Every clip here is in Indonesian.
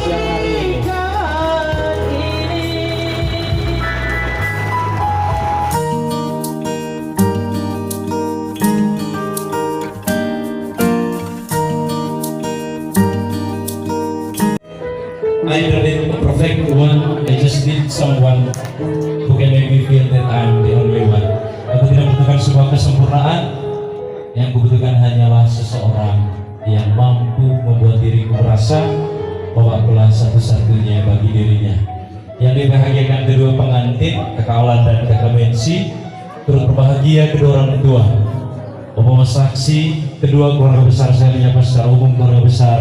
siang hari ini. I don't need a perfect one, I just need someone who can make me feel that I'm the only one. Aku tidak membutuhkan sebuah kesempurnaan, yang kubutuhkan hanyalah seseorang yang mampu membuat diriku merasa bahwa akulah satu-satunya bagi dirinya. Yang dibahagiakan kedua pengantin, Kakak Alan dan Kakak Mensi, turut berbahagia kedua orang tua. Bapak saksi, kedua keluarga besar saya menyapa secara umum keluarga besar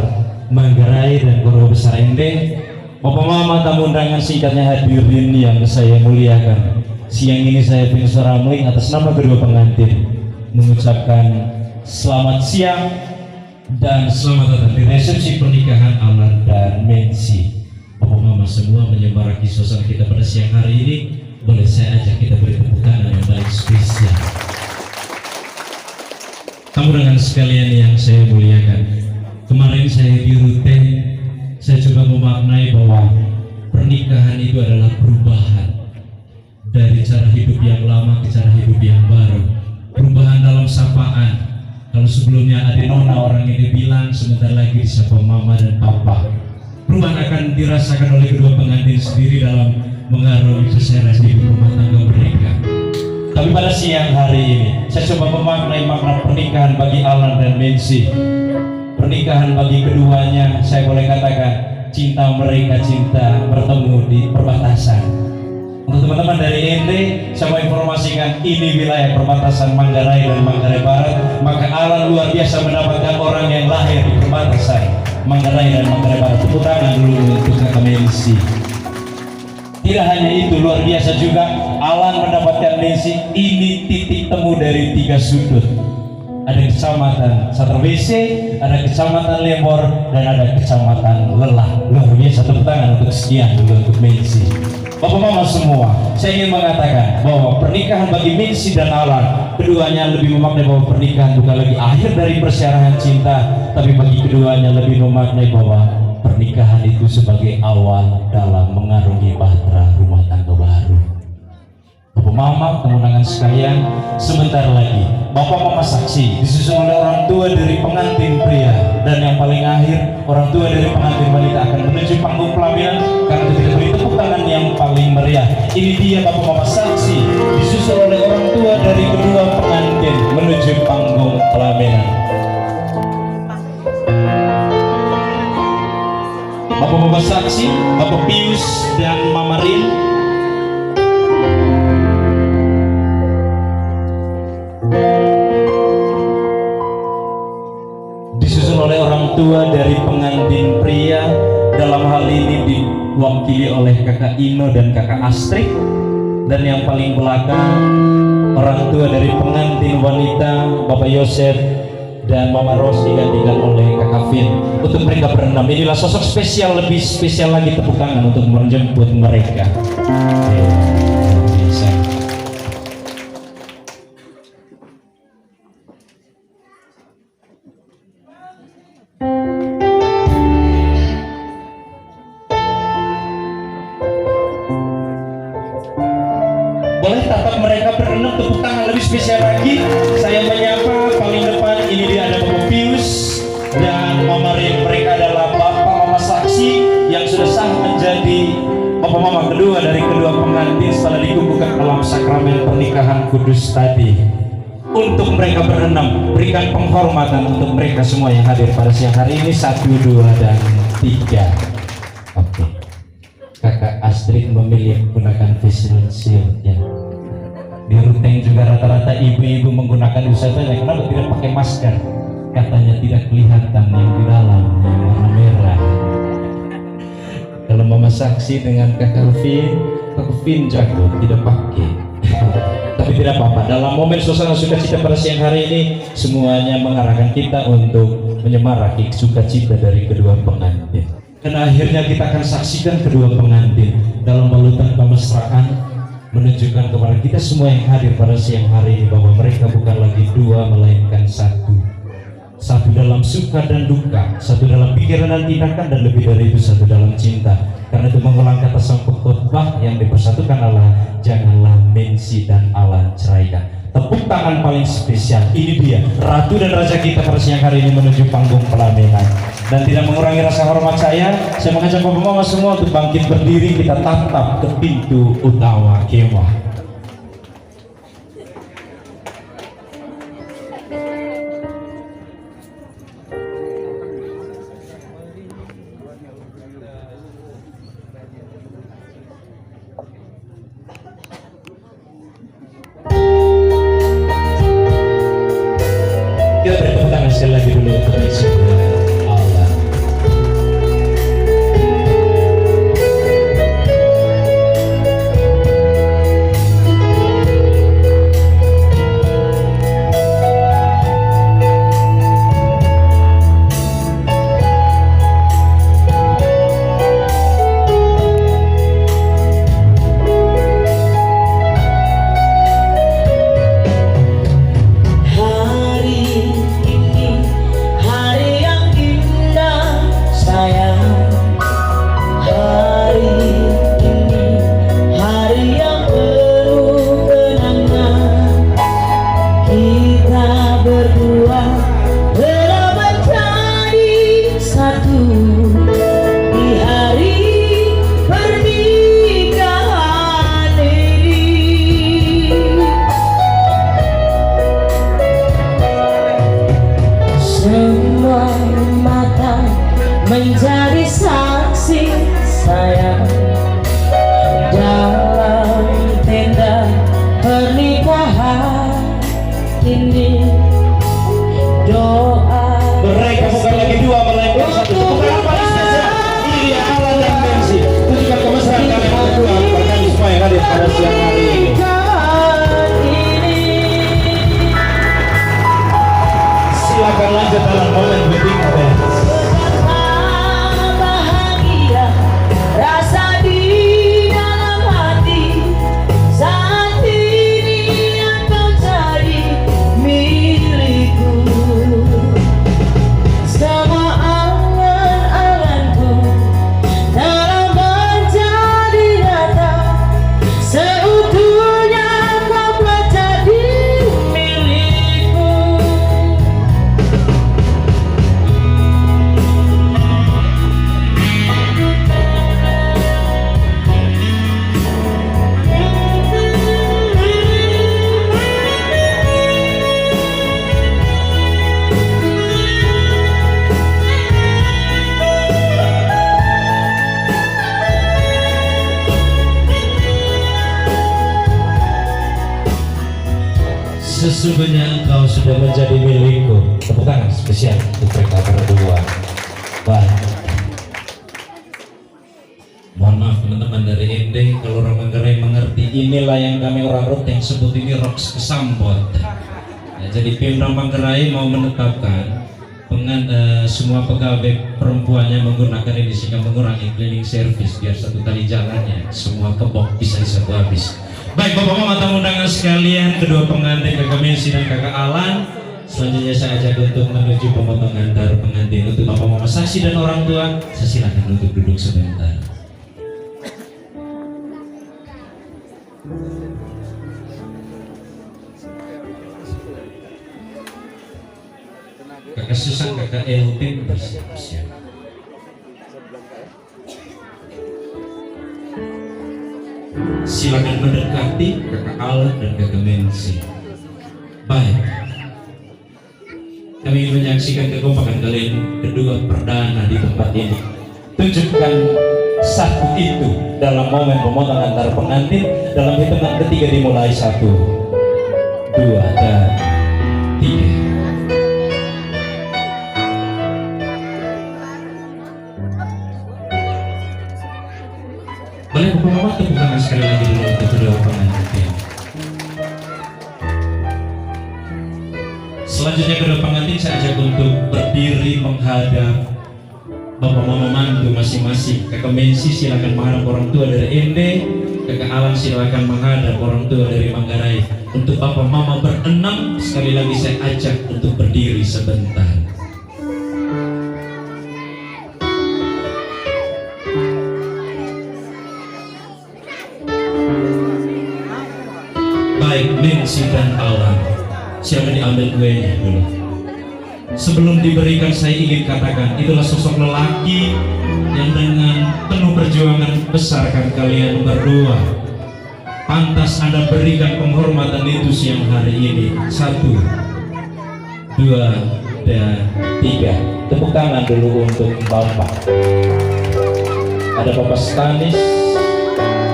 Manggarai dan keluarga besar Ende. Bapak Mama tamu undangan singkatnya hadirin yang saya muliakan. Siang ini saya Bin Ramling atas nama kedua pengantin mengucapkan selamat siang dan selamat datang di resepsi pernikahan Alan dan Mensi. Bapak Mama semua menyemarakan suasana kita pada siang hari ini. Boleh saya ajak kita beri tepuk tangan yang paling spesial. Tamu undangan sekalian yang saya muliakan. Kemarin saya di rute, saya coba memaknai bahwa pernikahan itu adalah perubahan dari cara hidup yang lama ke cara hidup yang baru. Perubahan dalam sapaan. Kalau sebelumnya ada nona, orang ini bilang, sebentar lagi disapa mama dan papa. Perubahan akan dirasakan oleh kedua pengantin sendiri dalam mengarungi keseharian hidup rumah tangga mereka. Tapi pada siang hari ini, saya coba memaknai makna pernikahan bagi Alan dan Mensi. Pernikahan bagi keduanya, saya boleh katakan cinta mereka cinta bertemu di perbatasan. Untuk teman-teman dari Ende, saya mau informasikan ini wilayah perbatasan Manggarai dan Manggarai Barat. Maka Alan luar biasa mendapatkan orang yang lahir di perbatasan Manggarai dan Manggarai Barat. Tepuk tangan dulu untuk Kakak Mensi. Tidak hanya itu, luar biasa juga Alan mendapatkan Mensi. Ini titik temu dari 3 sudut. Ada kecamatan Satrawese, ada kecamatan Lembor, dan ada kecamatan Lelah. Luar biasa, tepuk tangan untuk sekian dulu untuk Mensi. Bapak Mama semua, saya ingin mengatakan bahwa pernikahan bagi Mensi dan Alan, keduanya lebih memaknai bahwa pernikahan bukan lagi akhir dari persyaratan cinta, tapi bagi keduanya lebih memaknai bahwa pernikahan itu sebagai awal dalam mengarungi bahtera rumah tangga baru. Bapak Mama, teman-teman sekalian, sebentar lagi Bapak Mama saksi disusul oleh orang tua dari pengantin pria, dan yang paling akhir orang tua dari pengantin wanita akan menuju panggung pelaminan. Karena kita beri tepuk tangan yang paling meriah. Ini dia Bapak Mama saksi disusul oleh orang tua dari kedua pengantin menuju panggung pelaminan. Bapak Mama saksi, Bapak Pius dan Mama Rin. Disusul oleh orang tua dari pengantin pria, dalam hal ini diwakili oleh Kakak Ino dan Kakak Astrid. Dan yang paling belakang orang tua dari pengantin wanita, Bapak Yosef dan Mama Ros, digantikan oleh Kakak Vin. Untuk mereka berenam, inilah sosok spesial, lebih spesial lagi tepuk tangan untuk menjemput mereka. Boleh tatap mereka berenam, tepuk tangan lebih spesial lagi. Saya menyapa paling depan, ini dia ada Bapak Pius dan Mama Rin. Mereka adalah Bapak Mama saksi yang sudah sah menjadi Bapak Mama kedua dari kedua pengantin setelah dikukuhkan dalam sakramen pernikahan kudus tadi. Untuk mereka berenam, berikan penghormatan untuk mereka semua yang hadir pada siang hari ini. 1, 2, dan 3. Oke. Kakak Astrid memilih menggunakan face shield ya. Di Ruteng juga rata-rata ibu-ibu menggunakan wisatanya. Kenapa tidak pakai masker? Katanya tidak kelihatan yang di dalam yang warna merah. Kalau Mama saksi dengan Kakak Vin jago tidak pakai. Tapi tidak apa-apa. Dalam momen suasana sukacita pada siang hari ini, semuanya mengarahkan kita untuk menyemarakan sukacita dari kedua pengantin. Dan akhirnya kita akan saksikan kedua pengantin dalam balutan kemesraan, menunjukkan kepada kita semua yang hadir pada siang hari ini bahwa mereka bukan lagi dua melainkan satu. satu dalam suka dan duka, satu dalam pikiran dan tindakan, dan lebih dari itu satu dalam cinta. Karena itu mengulang kata sang pengkhotbah yang dipersatukan adalah janganlah Mensi dan Alan ceraikan. Tepuk tangan paling spesial, ini dia Ratu dan Raja kita pada siang hari ini menuju panggung pelaminan. Dan tidak mengurangi rasa hormat saya mengajak bapak mama semua untuk bangkit berdiri, kita tatap ke pintu utama kemah. Kita beri tepuk tangan sekali lagi dulu untuk Mensi Allah. Menjadi saksi sayang dalam tenda pernikahan ini. Doa Mereka bukan lagi dua, melainkan satu. Bukan paling spesial, ini dia Alan dan Mensi. Tunjukkan kemesraan kalian berdua kepada kami semua yang hadir pada siang hari ini. Silakan lanjut dalam momen wedding dance. Sesungguhnya engkau sudah menjadi milikku. Tepuk tangan spesial untuk mereka berdua. Baik. Mohon maaf teman-teman dari Ende, kalau orang Manggarai mengerti, inilah yang kami orang Ruteng sebut ini roks kesambot. Ya, jadi Pemda Manggarai mau menetapkan semua pegawai perempuannya menggunakan ini sehingga mengurangi cleaning service biar satu kali jalannya semua kebok bisa satu habis. Baik Bapak Mama tamu undangan sekalian, kedua pengantin Kakak Mensi dan Kakak Alan, selanjutnya saya ajak untuk menuju pemotongan dar pengantin. Untuk Bapak Mama saksi dan orang tua, saya silakan untuk duduk sebentar. Kakak Susan, Kakak Elvin bersiap-siap. Silakan mendekati Kakak Alan dan Kakak Mensi. Baik, kami ingin menyaksikan kekompakan kalian kedua perdana di tempat ini. Tunjukkan satu itu dalam momen pemotongan antar pengantin. Dalam hitungan ketiga dimulai 1, 2, dan 3. Boleh Bapak Mama tepuk tangan sekali lagi dulu untuk kedua pengantin. Selanjutnya kedua pengantin saya ajak untuk berdiri menghadap Bapak Mama mantu masing-masing. Kakak Mensi silakan menghadap orang tua dari Ende, Kakak Alan silakan menghadap orang tua dari Manggarai. Untuk Bapak Mama berenam sekali lagi saya ajak untuk berdiri sebentar. Baik Nancy dan Alan, siapa diambil kuenya dulu? Sebelum diberikan saya ingin katakan, itulah sosok lelaki yang dengan penuh perjuangan besarkan kalian berdua. Pantas Anda berikan penghormatan itu siang hari ini. 1, 2, dan 3. Tepuk tangan dulu untuk Bapak. Ada Bapak Stanis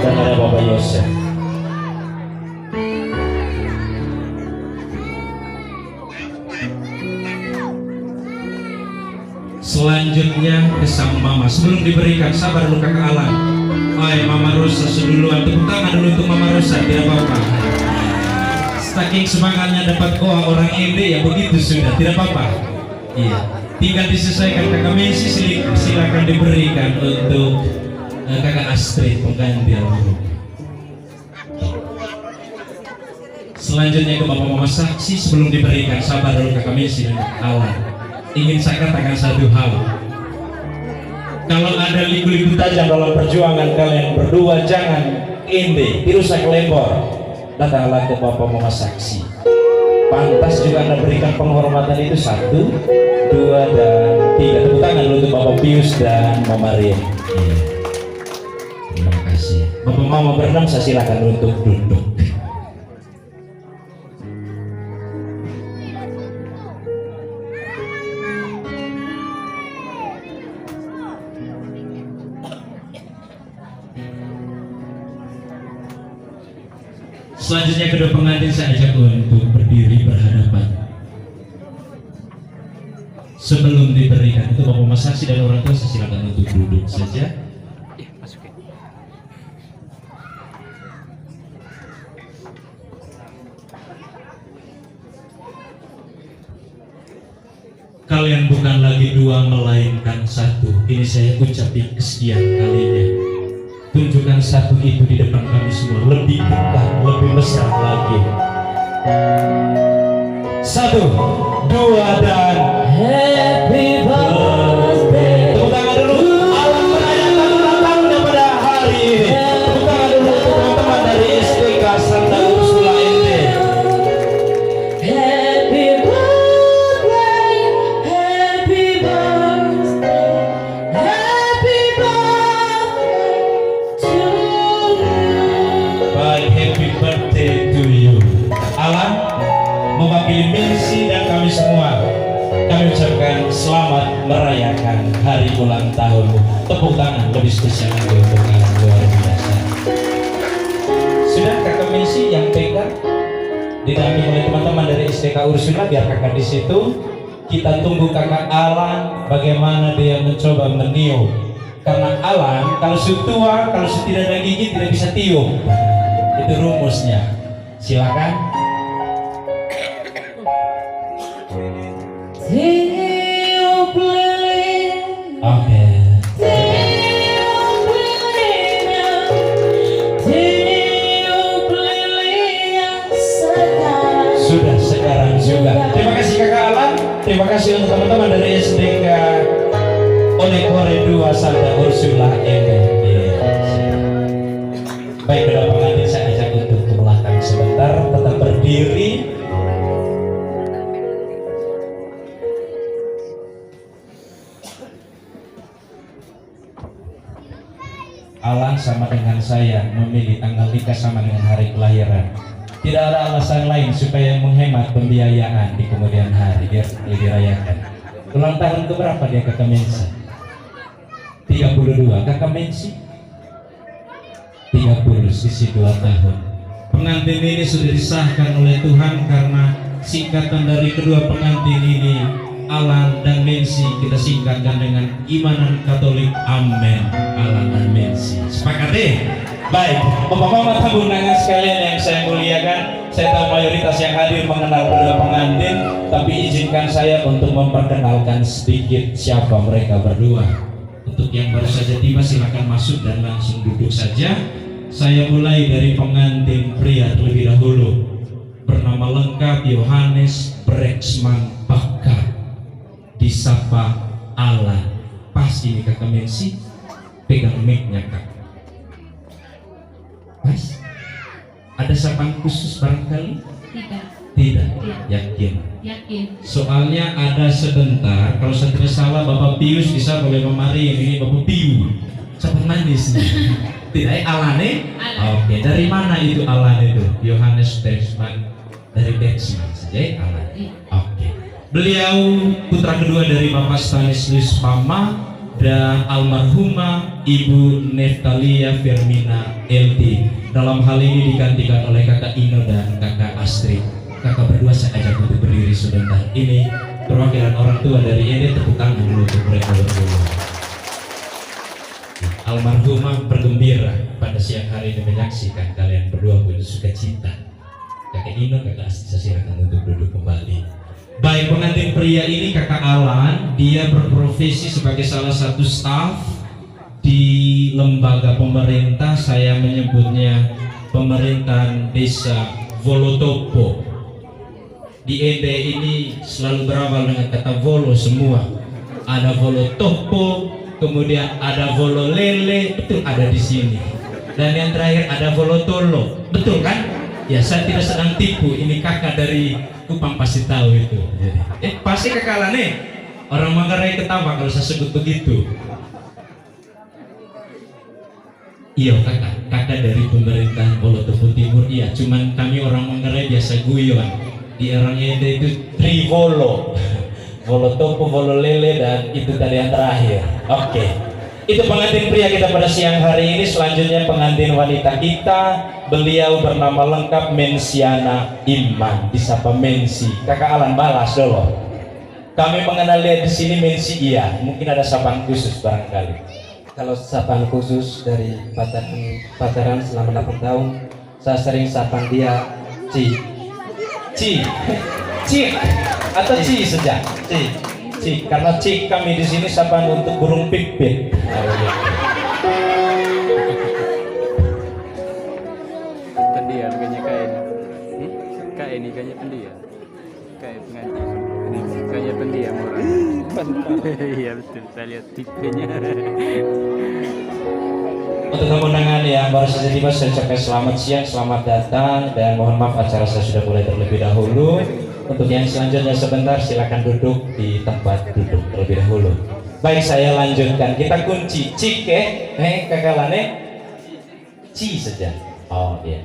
dan ada Bapak Yosef. Selanjutnya ke sang mama. Sebelum diberikan, sabar dulu Kakak Alan. Hai Mama Rosa seduluan, tepuk tangan dulu untuk Mama Rosa, tidak apa-apa. Saking semangatnya dapat koa orang ini ya begitu sudah, tidak apa-apa. Iya, tinggal disesuaikan. Kakak Messi silakan diberikan untuk Kakak Astrid pengganti almarhum. Selanjutnya ke Bapak Mama Saksi. Sebelum diberikan, sabar dulu Kakak Messi dan Alan. Ingin saya katakan satu hal. Kalau ada liku-liku tajam dalam perjuangan kalian berdua, jangan inde, dirusak lembor. Datanglah ke Bapak Mama Saksi. Pantas juga Anda berikan penghormatan itu. 1, 2, dan 3. Tepuk tangan dulu untuk Bapak Pius dan Mama Rien. Terima kasih. Bapak Mama berenam, saya silakan untuk duduk. Selanjutnya kedua pengantin saya ajak untuk berdiri berhadapan. Sebelum diberikan itu Bapak Mas Saksi dan orang tua, saya silakan untuk duduk saja. Kalian bukan lagi dua melainkan satu. Ini saya ucap yang kesekian kalinya. Tunjukkan satu itu di depan kami semua, lebih dekat, lebih mesra lagi. 1, 2, dan Happy birthday. tepuk tangan dulu. Alam merayakan ulang tahunnya pada hari ini. Tepuk tangan dulu untuk teman-teman dari STK Santa Ursula NT. Happy birthday. Happy birthday. Happy birthday to you. Baik, happy birthday to you. Alan, mewakili Minsi dan kami semua, kami ucapkan selamat merayakan hari ulang tahunmu. Tepuk tangan lebih spesial lagi untuk Alan, luar biasa. Sudah Kakak Minsi yang pegang, didampingi oleh teman-teman dari STK Ursula, biar kakak di situ. Kita tunggu Kakak Alan bagaimana dia mencoba meniup. Karena Alan kalau sutua, kalau tidak ada gigi tidak bisa tiup. Itu rumusnya. Silakan. Tiup lilin, Oke. tiup lilinnya, tiup lilinnya sekarang. Sudah sekarang juga. Terima kasih Kakak Alan. Terima kasih untuk teman-teman dari SDK Onekore 2 Santa Ursula ini. Baik, kedua pengantin saya ajak untuk ke belakang sebentar, tetap berdiri. Alan sama dengan saya memilih tanggal nikah sama dengan hari kelahiran. Tidak ada alasan lain supaya menghemat pembiayaan di kemudian hari biar lebih dirayakan. Ulang tahun ke berapa dia Kakak Mensi? 32. Kakak Mensi 30, sisi 2 tahun. Pengantin ini sudah disahkan oleh Tuhan karena singkatan dari kedua pengantin ini, Alan dan Mensi, kita singkatkan dengan imanan Katolik. Amin. Alan dan Mensi. Sepakat deh? Baik, Bapak-bapak tamu undangan sekalian yang saya muliakan, saya tahu mayoritas yang hadir mengenal kedua pengantin, tapi izinkan saya untuk memperkenalkan sedikit siapa mereka berdua. Untuk yang baru saja tiba silakan masuk dan langsung duduk saja. Saya mulai dari pengantin pria terlebih dahulu. Bernama lengkap Yohanes Breksman Baka, disapa Alan. Pas ini Kakak Mensi, pegang mic-nya Kak. Pas. Ada sapaan khusus barangkali? Tidak. Tidak. Yakin. Yakin. Soalnya ada sebentar, kalau saya tidak salah Bapak Pius bisa boleh memari ini Bapak Piu. Sapaan manis nih. Tidak, Alane? Alan. Oke, dari mana itu Alane itu? Yohanes Bergsman. Dari Bergsman saja, Alane. Iya. Oke. Beliau putra kedua dari Bapak Stanislas Pama dan almarhumah Ibu Neftalia Firmina LT. Dalam hal ini digantikan oleh Kakak Ino dan Kakak Astrid. Kakak berdua saya ajak untuk berdiri sebentar. Ini perwakilan orang tua dari ini, tepuk tangan dulu untuk mereka berdua. Almarhumah bergembira pada siang hari ini menyaksikan kalian berdua punya sukacita. Kakak Ino, Kakak Astrid, saya silakan untuk duduk kembali. Baik, pengantin pria ini Kakak Alan, dia berprofesi sebagai salah satu staf di lembaga pemerintah, saya menyebutnya pemerintahan desa Volotopo. Di Ende ini selalu berawal dengan kata Volo semua. Ada Volotopo, kemudian ada Vololele, itu ada di sini. Dan yang terakhir ada Volotolo, betul kan? Ya, saya tidak sedang tipu, ini kakak dari Kupang pasti tahu itu. Pasti kakak Alan nih. Orang Manggarai ketawa kalau saya sebut begitu. Iya kakak dari pemerintahan Volotopo Timur. Iya, cuman kami orang Manggarai biasa guyon. Di orangnya itu Trivolo, Volotopo, Vololele, dan itu tadi yang terakhir. Oke. Itu pengantin pria kita pada siang hari ini. Selanjutnya pengantin wanita kita. Beliau bernama lengkap Mensiana Iman, disapa Mensi. Kakak Alan balas dulu. Kami mengenal dia di sini Mensi iya. Mungkin ada sapaan khusus barangkali. Kalau sapaan khusus dari pacaran selama 8 tahun, saya sering sapaan dia Ci. Ci atau Ci saja. Ci. Karena Ci kami di sini sapaan untuk burung pipit. Pendiam kayaknya kayak ini kayaknya pendiam, kayak pengantin ini kayaknya pendiam orang. Iya betul, saya lihat tipenya. Untuk kemenangan yang baru saja tiba, saya ucapkan selamat siang, selamat datang, dan mohon maaf acara saya sudah mulai terlebih dahulu. Untuk yang selanjutnya sebentar silakan duduk di tempat duduk terlebih dahulu. Baik, saya lanjutkan. Kita kunci cik kakak Lane. Ci saja. Oh iya.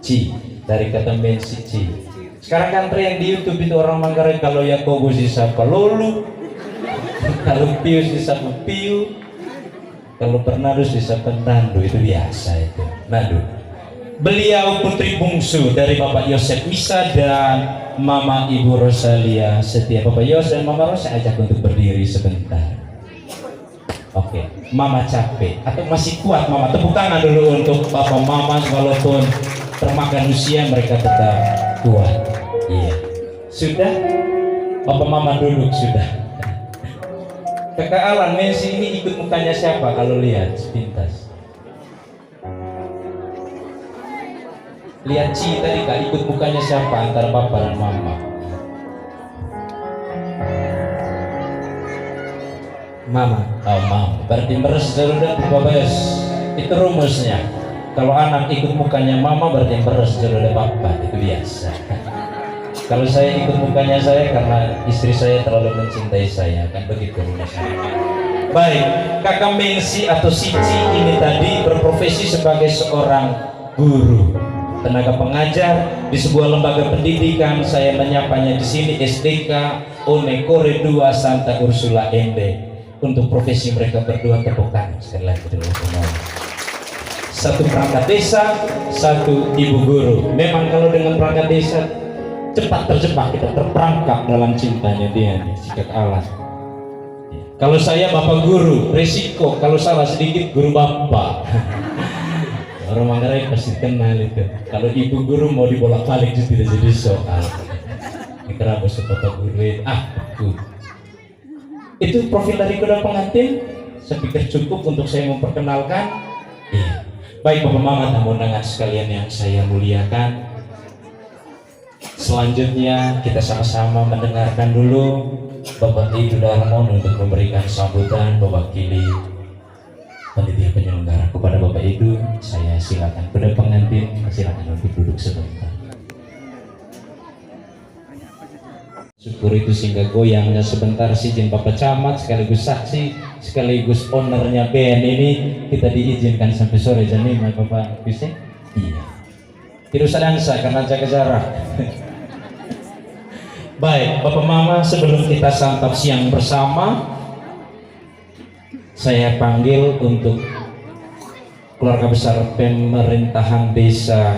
Ci dari kata Mensi Ci. Sekarang kan tren di YouTube itu orang Manggarai, kalau Yakobus disapa Lolu, kalau Pius disapa Piu, kalau Bernardus disapa Nandu, itu biasa itu. Nandu. Beliau putri bungsu dari Bapak Yosef Misa dan Mama Ibu Rosalia Setia. Bapak Yosef dan Mama Rosa ajak untuk berdiri sebentar. Oke, Mama capek atau masih kuat Mama? Tepuk tangan dulu untuk Papa Mama, walaupun termakan usia mereka tetap kuat. Iya. Sudah? Papa Mama duduk sudah. Kakak Alan, Mensi ini ikut mukanya siapa kalau lihat sepintas? Lihat Ci tadi Kak, ikut mukanya siapa antara Papa dan Mama? Mama. Oh, Mama. Berarti meres sudah Bapak. Itu rumusnya. Kalau anak ikut mukanya Mama berarti meres sudah Papa. Itu biasa. Kalau saya ikut mukanya saya karena istri saya terlalu mencintai saya, kan begitu rumusnya. Baik, kakak Mensi atau Sici ini tadi berprofesi sebagai seorang guru, tenaga pengajar di sebuah lembaga pendidikan. Saya menyapanya di sini SDK Onekore 2 Santa Ursula Ende. Untuk profesi mereka berdua, tepuk tangan sekali lagi dulu semua. Satu perangkat desa, satu ibu guru. Memang kalau dengan perangkat desa cepat terjebak, kita terperangkap dalam cintanya dia nih, si Kakak Alan. Kalau saya bapak guru, resiko kalau salah sedikit guru bapak. Orang Manggarai pasti kenal itu. Kalau ibu guru mau dibolak-balik itu tidak jadi soal. Ini kenapa bapak guru itu? Itu profil dari kedua pengantin. Saya pikir cukup untuk saya memperkenalkan. Iya. Baik Bapak Mama dan undangan sekalian yang saya muliakan. Selanjutnya kita sama-sama mendengarkan dulu Bapak Ibu Darmono untuk memberikan sambutan mewakili panitia penyelenggara. Kepada Bapak itu saya silakan pada pengantin, silakan untuk duduk sebentar. Syukur itu sehingga goyangnya sebentar si izin Bapak Camat sekaligus saksi sekaligus ownernya band ini kita diizinkan sampai sore jam 5 Bapak bisa? Iya. Tidak usah dansa karena jaga jarak. Baik, Bapak Mama, sebelum kita santap siang bersama, saya panggil untuk keluarga besar pemerintahan desa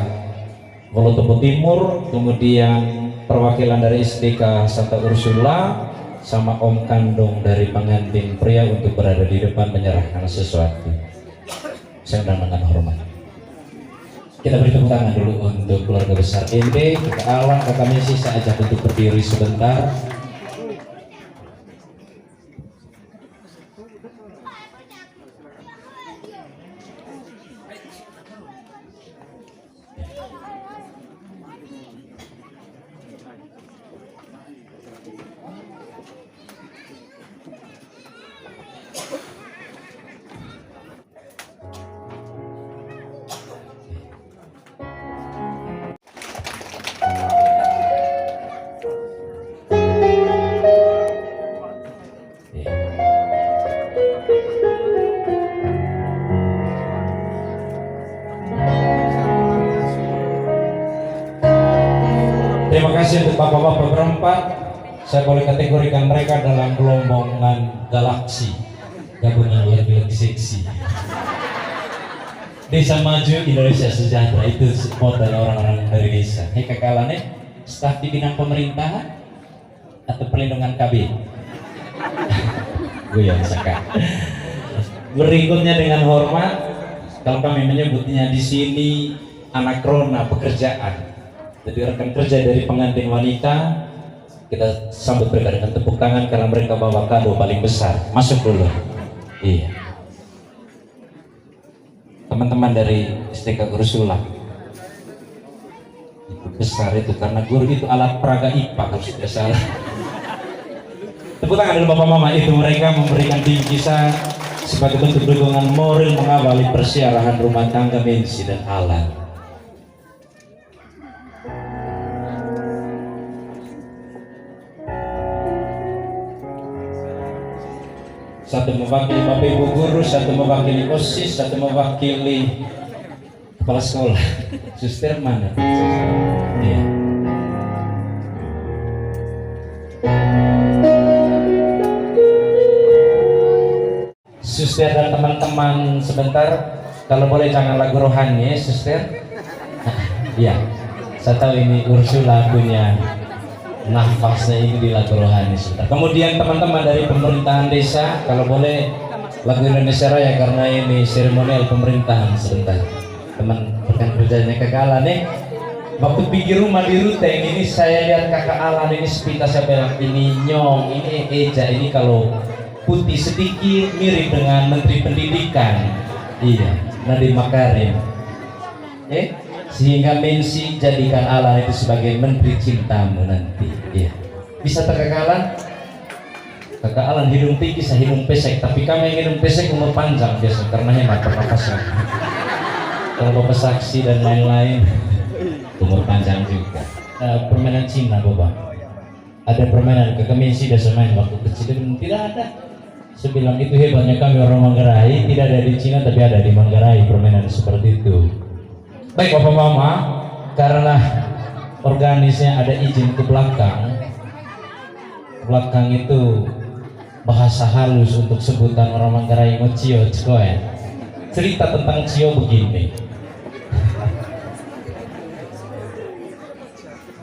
Wolotopo Timur, kemudian perwakilan dari SDK Santa Ursula, sama Om Kandung dari pengantin pria untuk berada di depan menyerahkan sesuatu. Saya undang dengan hormat. Kita beri tepuk tangan dulu untuk keluarga besar ND, Kakak Alan, Kakak Messi, saya ajak untuk berdiri sebentar. Terima kasih untuk bapak-bapak berempat. Saya boleh kategorikan mereka dalam gelombongan galaksi, gabungan lebih seksi. Desa Maju Indonesia Sejahtera itu support dari orang-orang dari desa. Hei Kakak Alane, staf di bidang pemerintahan atau perlindungan KB? Gue yang saka. Berikutnya dengan hormat, kalau kami menyebutnya di sini anakrona pekerjaan. Jadi rekan kerja dari pengantin wanita, kita sambut mereka dengan tepuk tangan karena mereka bawa kado paling besar. Masuk dulu. Iya. Teman-teman dari STK Ursula. Itu besar itu karena guru itu alat peraga IPA kalau tidak salah. Tepuk tangan dulu Bapak Mama, itu mereka memberikan bingkisan sebagai bentuk dukungan moral mengawali persiaran rumah tangga Mensi dan Alan. Satu mewakili Bapak Ibu Guru, satu mewakili OSIS, satu mewakili kepala sekolah. Suster mana? Iya. Suster dan teman-teman sebentar, kalau boleh jangan lagu rohani ya, Suster. Iya, saya tahu ini Ursula punya nafasnya ini di lagu rohani sebentar. Kemudian teman-teman dari pemerintahan desa, kalau boleh lagu Indonesia Raya karena ini seremonial pemerintahan sebentar. Teman rekan kerjanya Kakak Alan nih. Waktu pergi rumah di Ruteng ini saya lihat Kakak Alan ini sepintas saya bilang ini Nyong, ini Eja, ini kalau putih sedikit mirip dengan Menteri Pendidikan. Iya, Nadiem Makarim. Sehingga Mensi jadikan Alan itu sebagai menteri cintamu nanti. Iya. Bisa tak Kakak Alan? Kakak Alan hidung tinggi, saya hidung pesek. Tapi kami yang hidung pesek umur panjang biasa karena hemat pernapasan. Kalau Bapak saksi dan lain-lain umur panjang juga. Permainan Cina Bapak. Ada permainan Kakak Mensi biasa main waktu kecil, tidak ada. Saya bilang itu hebatnya kami orang Manggarai, tidak ada di Cina tapi ada di Manggarai permainan seperti itu. Baik Bapak Mama, karena organisnya ada izin ke belakang. Belakang itu bahasa halus untuk sebutan orang Manggarai ngocio ckoen. Cerita tentang Cio begini.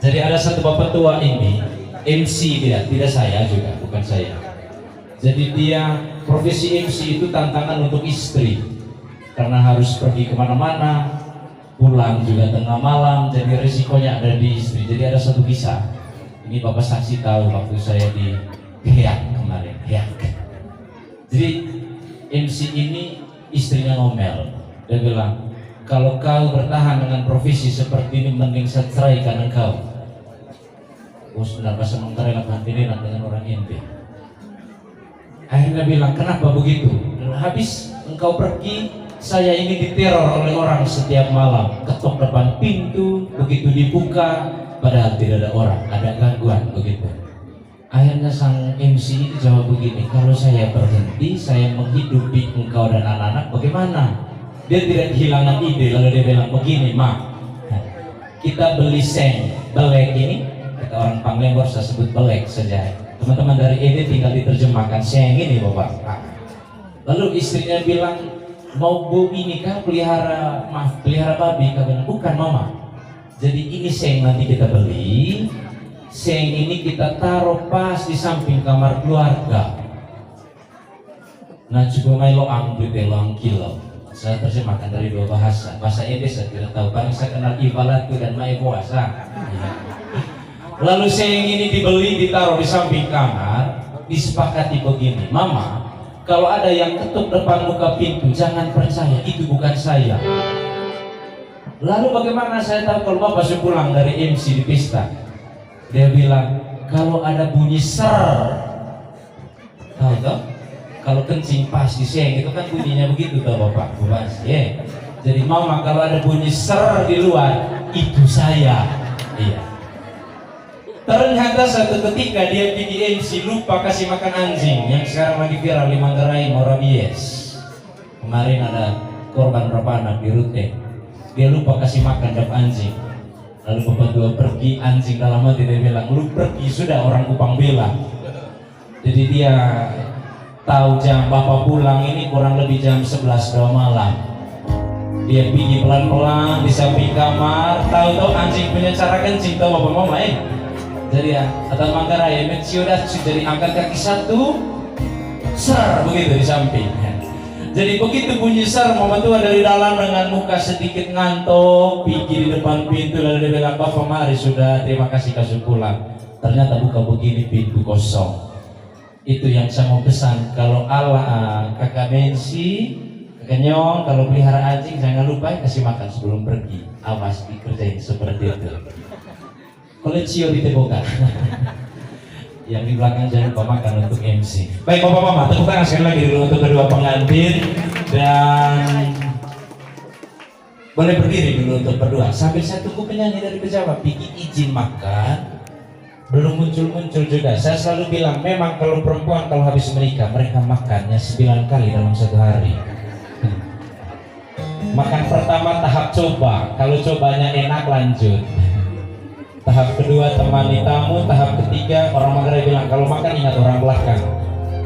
Jadi ada satu bapak tua ini, MC tidak saya juga, bukan saya. Jadi dia profesi MC itu tantangan untuk istri karena harus pergi kemana-mana, pulang juga tengah malam, jadi risikonya ada di istri. Jadi ada satu kisah, ini Bapak saksi tahu waktu saya di Heak kemarin, Heak. Jadi MC ini istrinya ngomel, dia bilang kalau kau bertahan dengan profesi seperti ini mending saya ceraikan engkau. Oh sebenarnya bahasa Manggarai lah kantinan dengan orang Inde. Akhirnya bilang kenapa begitu? Dan habis engkau pergi saya ini diteror oleh orang setiap malam. Ketok depan pintu, begitu dibuka, padahal tidak ada orang, ada gangguan begitu. Akhirnya sang MC itu jawab begini, kalau saya berhenti, saya menghidupi engkau dan anak-anak, bagaimana? Dia tidak kehilangan ide, lalu dia bilang begini, Ma, kita beli seng, belek ini, kata orang Panglembor saya sebut belek saja. Teman-teman dari ED tinggal diterjemahkan seng ini Bapak. Lalu istrinya bilang, mau bu ini kah pelihara babi? Kata bilang, bukan Mama. Jadi ini seng nanti kita beli. Seng ini kita taruh pas di samping kamar keluarga. Nah juga main loang gitu, loang kilo. Saya terjemahkan dari dua bahasa. Bahasa Inggris saya tidak tahu. Paling saya kenal ibalatu dan mai puasa. Lalu seng ini dibeli, ditaruh di samping kamar. Disepakati begini, Mama, kalau ada yang ketuk depan muka pintu, jangan percaya, itu bukan saya. Lalu bagaimana saya tahu kalau Bapak sudah pulang dari MC di pesta? Dia bilang, kalau ada bunyi ser, tahu toh? Kalau kencing pas di seng itu kan bunyinya begitu toh Bapak, ya. Jadi Mama kalau ada bunyi ser di luar, itu saya. Iya. Ternyata satu ketika dia pergi MC lupa kasih makan anjing yang sekarang lagi viral di Manggarai, Morabies. Kemarin ada korban berapa anak di Rute. Dia lupa kasih makan dap anjing. Lalu Bapak dua pergi, anjing dalam hati dia bilang, lu pergi sudah, orang Kupang bela. Jadi dia tahu jam Bapak pulang ini kurang lebih jam 11 malam. Dia pergi pelan-pelan di samping kamar, tahu-tahu anjing punya cara kencing, tahu Bapak Mama Jadi ya, atau Manggarai, mensiodat dari angkat kaki satu, ser begitu di samping. Jadi begitu bunyi ser, Mama tua dari dalam dengan muka sedikit ngantuk, pergi di depan pintu lalu dia bilang, Bapak mari sudah, terima kasih kasih pulang. Ternyata buka begini pintu kosong. Itu yang saya mau pesan, kalau kakak Mensi, kakak Nyong, kalau pelihara anjing jangan lupa kasih makan sebelum pergi. Awas dikerjain seperti itu. Koleksio di teboga. Yang di belakang jangan lupa makan untuk MC. Baik Bapak Mama, tepuk tangan sekali lagi dulu untuk kedua pengantin dan boleh berdiri dulu untuk berdua. Sambil saya tunggu penyanyi dari Pejawa, bikin izin makan. Belum muncul-muncul juga. Saya selalu bilang, memang kalau perempuan kalau habis menikah, mereka makannya 9 kali dalam satu hari. Makan pertama tahap coba, kalau cobanya enak lanjut. Tahap kedua temani tamu, tahap ketiga orang Manggarai bilang kalau makan ingat orang belakang.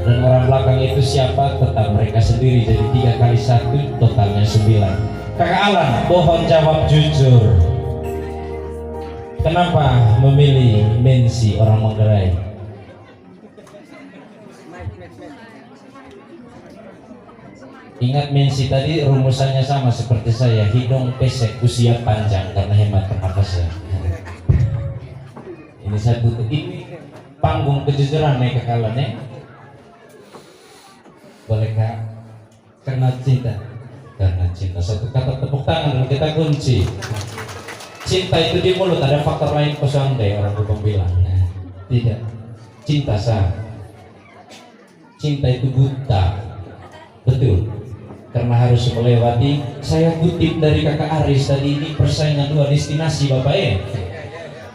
Dan orang belakang itu siapa? Tetap mereka sendiri. Jadi 3 kali 1 totalnya 9. Kakak Alan, mohon jawab jujur. Kenapa memilih Mensi orang Manggarai? Ingat Mensi tadi rumusannya sama seperti saya, hidung pesek, usia panjang karena hemat pernapasan. Ini saya butuh ini panggung kejujuran nih kekalan ya. Bolehkah? Karena cinta. Karena cinta. Satu kata tepuk tangan dan kita kunci. Cinta itu di mulut, ada faktor lain kosong deh orang Kupang bilang. Tidak. Cinta sah. Cinta itu buta. Betul. Karena harus melewati. Saya kutip dari kakak Aris tadi, ini persaingan 2 destinasi Bapak ya.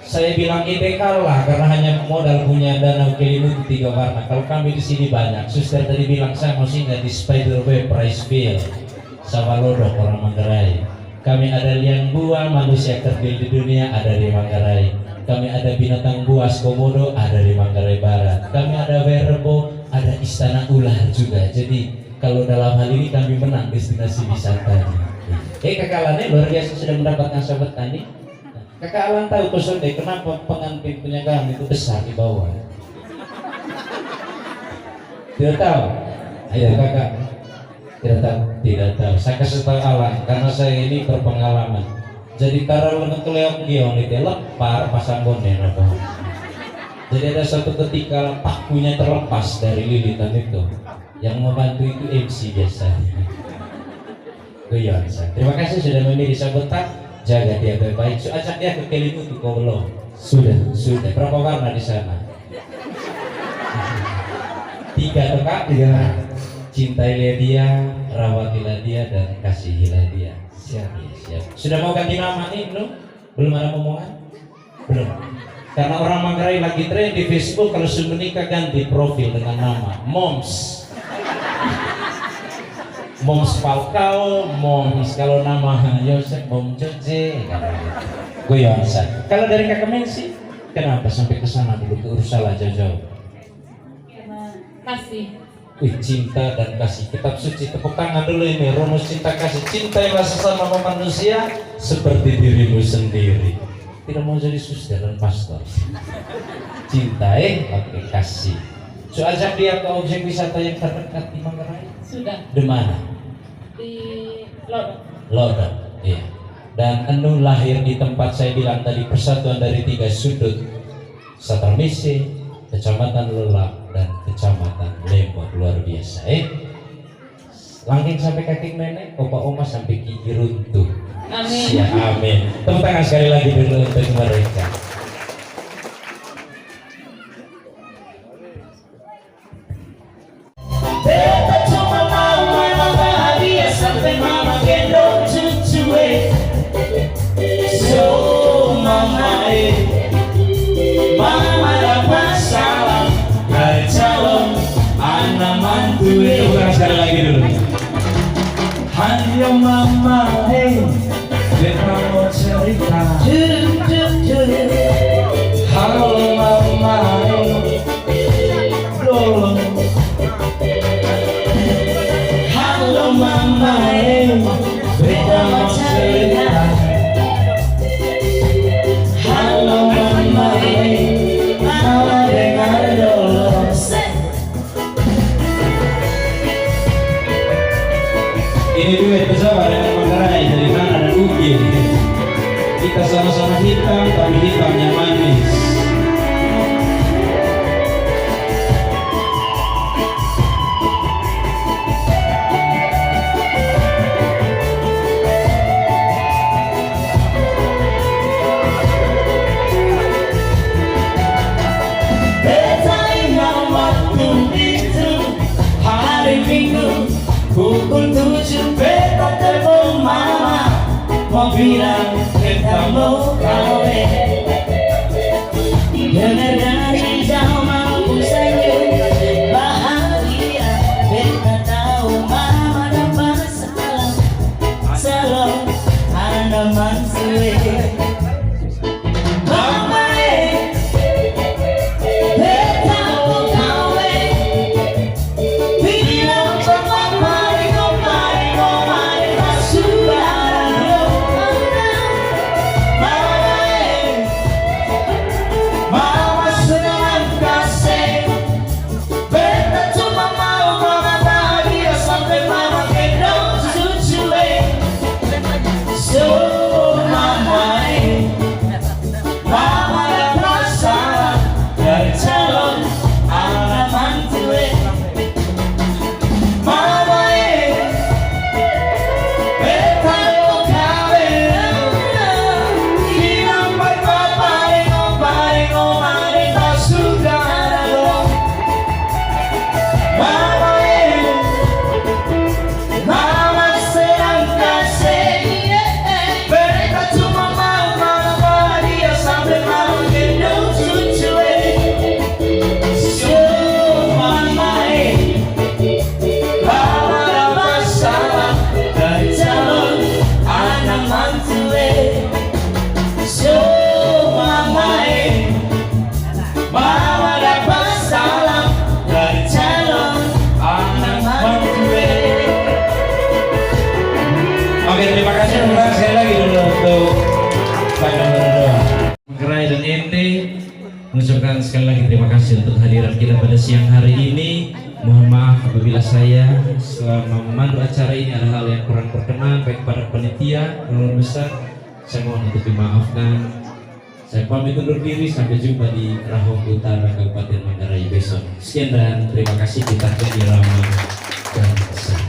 Saya bilang ide kalah karena hanya modal punya danau Kelimutu 3 warna. Kalau kami di sini banyak. Suster tadi bilang saya mau singgah di Spiderweb, Ricefield, Sawalodok orang Manggarai. Kami ada liang buah, manusia terbil di dunia ada di Manggarai. Kami ada binatang buas Komodo ada di Manggarai Barat. Kami ada Werebo, ada istana ular juga. Jadi kalau dalam hal ini kami menang destinasi wisata. Kakak Alan luar biasa sudah mendapatkan sahabat tani. Kakak Alan tahu pesan deh kenapa pengantin punya gaun itu besar di bawah. Tidak tahu? Ayo kakak. Tidak tahu? Tidak tahu. Saya kasih tahu Alan karena saya ini berpengalaman. Jadi taruh untuk keleok gion itu lepar pasang bonen apa. Jadi ada suatu ketika pakunya terlepas dari lilitan itu. Yang membantu itu MC biasanya. Guyon saya. Terima kasih sudah memilih sahabat. Jaga dia baik-baik. Ajak dia ke Kelimutu kau belum? Sudah. Berapa warna di sana? 3 atau Kak? 3. Cintai dia, rawatilah dia dan kasihilah dia. Siap, siap. Sudah mau ganti nama nih, belum? Belum ada omongan? Belum. Karena orang Manggarai lagi tren di Facebook kalau sudah menikah ganti profil dengan nama Moms. Moms Falcao, Moms kalau nama Yosef, Mom Joje, Goyonsan. Kalau dari Kakak Mensi, kenapa sampai ke sana dulu ke Ursula jauh-jauh? Karena kasih. Wih, cinta dan kasih. Kitab suci, tepuk tangan dulu ini. Rumus cinta kasih. Cintailah sesama manusia seperti dirimu sendiri. Tidak mau jadi suster dan pastor. Cintai, oke, kasih. So, ajak dia ke objek wisata yang terdekat di Manggarai. Sudah Di mana? di Lodok. Lodok, iya. Dan Enu lahir di tempat saya bilang tadi, persatuan dari 3 sudut, Satramisi, Kecamatan Lelak, dan Kecamatan Lembor. Luar biasa, Langking sampai kaki nenek, opa oma sampai gigi runtuh. Amin. Ya, amin. Tepuk tangan sekali lagi dulu untuk mereka. Beta cuma mau mama bahagia sampai mama gendong cucu. So mama mama dapat salam dari calon anak mantu. Tepuk tangan sekali lagi dulu. Hanya mama Beta mau cerita. Halo mama Dolo. Halo mama Beta mau cerita. Halo mama mama dengar dulu. Ini duet bersama dengan Manggarai dari Nana dan Ugi. Kita sama-sama hitam, tapi hitamnya manis. Beta ingat waktu itu hari Minggu pukul 7 beta telepon mama mau bilang beta mau kawin. Dengar dari jauh mampu senyum bahagia. Beta tahu mama dapat salam salam anak mansue. Mama beta mau kawin. Bilang sama mari sudah mama senang kasih. Beta cuma mau mama bahagia sampai mama gendong cucu. So mama mama dapat salam dari calon anak mantu. Mama beta mau kawin. Bilang baik bapak ngomong tak suka ada dong. Mama senang kasih. Beta cuma mau mama bahagia sampai mama gendong cucu. So mama mama dapat salam dari calon anak mantu. So mama mama dapat salam dari calon anak mantu. Oke, terima kasih sekali lagi dulu untuk Pak berdoa. Manggarai dan ente mengucapkan sekali lagi terima kasih untuk hadiran kita pada siang hari ini. Mohon maaf apabila saya selama memandu acara ini ada hal yang kurang berkenan baik pada panitia keluarga besar. Saya mohon untuk dimaafkan. Saya pamit undur diri, sampai jumpa di Rahong Utara Kabupaten Manggarai besok. Sekian dan terima kasih, kita jadi ramah dan besar.